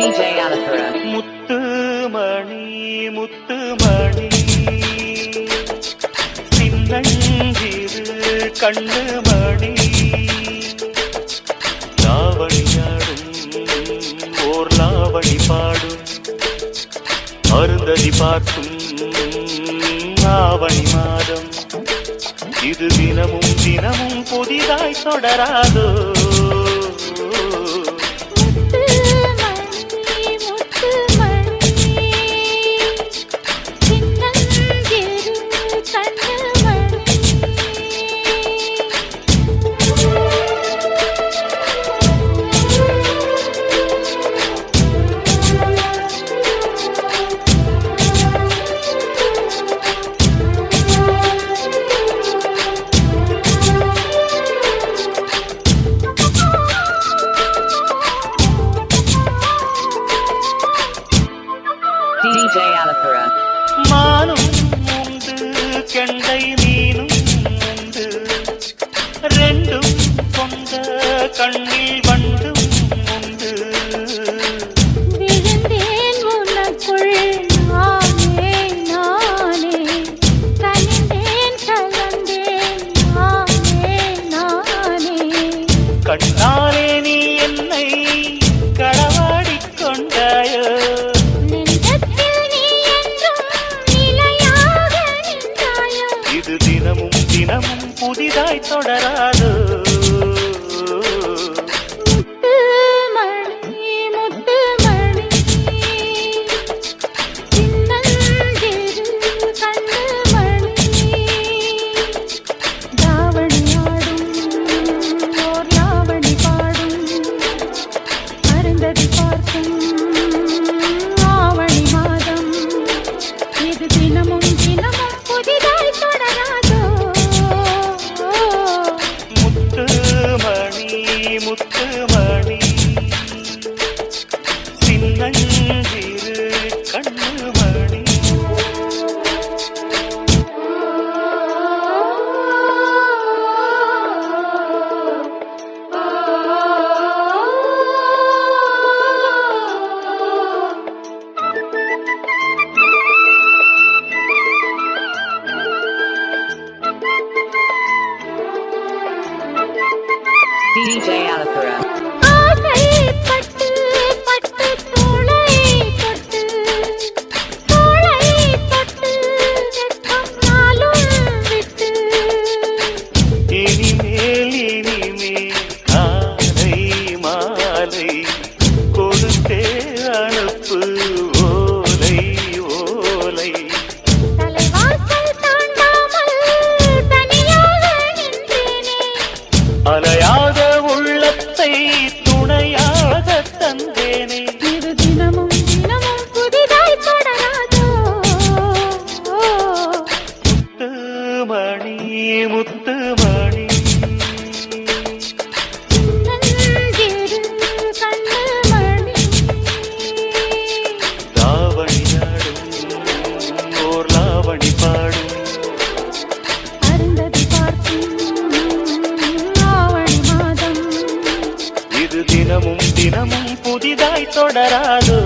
DJ Alapura. முத்து மணி முத்து மணி சின்னஞ்சிறு கண்ணு மணி லாவணியாடும் ஓர் லாவணி பாடும் அருந்ததி பார்க்கும் ஆவணி மாதம் இது தினமும் தினமும் புதிதாய் தொடராதோ DJ Alapura. மானும் உண்டு கெண்டை மீனும் உண்டு ரெண்டும் கொண்ட கண்ணில் வண்டும் உண்டு விழுந்தேன் உனக்குள் நானே நானே கலந்தேன் கலந்தேன் நானே நானே கண்ணாலே நீ என்னை களவாடிக் கொண்டாயோ இது தினமும் தினமும் புதிதாய் தொடராதோ முத்து மணி முத்து மணி சின்னஞ்சிறு கண்ணு மணி தாவணியாடும் ஓர் லாவணி பாடும் அருந்ததி பார்க்கும் ஆவணி மாதம் இது தினமும் தினமும் புதிதாய் தொடராதோ முத்து மணி முத்து மணி சின்னஞ்சிறு கண்ணு மணி DJ Alapura. ஆசை பட்டு பட்டு தோளை தொட்டு தோளை தொட்டு வெட்கம் நாளும் விட்டு இனிமேல் காலை மாலை கொடுத்தே அனுப்பு ஓலை ஓலை தலைவாசல் தாண்டாமல் தனியாக நின்றேனே அலையாத உள்ளத்தை துணையாக தந்தேனே இது தினமும் தினமும் புதிதாய் தொடராதோ முத்து மணி முத்து மணி சின்னஞ்சிறு கண்ணு மணி லாவணியாடும் ஓர் லாவணி பாடும் அருந்ததி பார்க்கும் ஆவணி மாதம் இது தினமும் தினமும் புதிதாய் தொடராதோ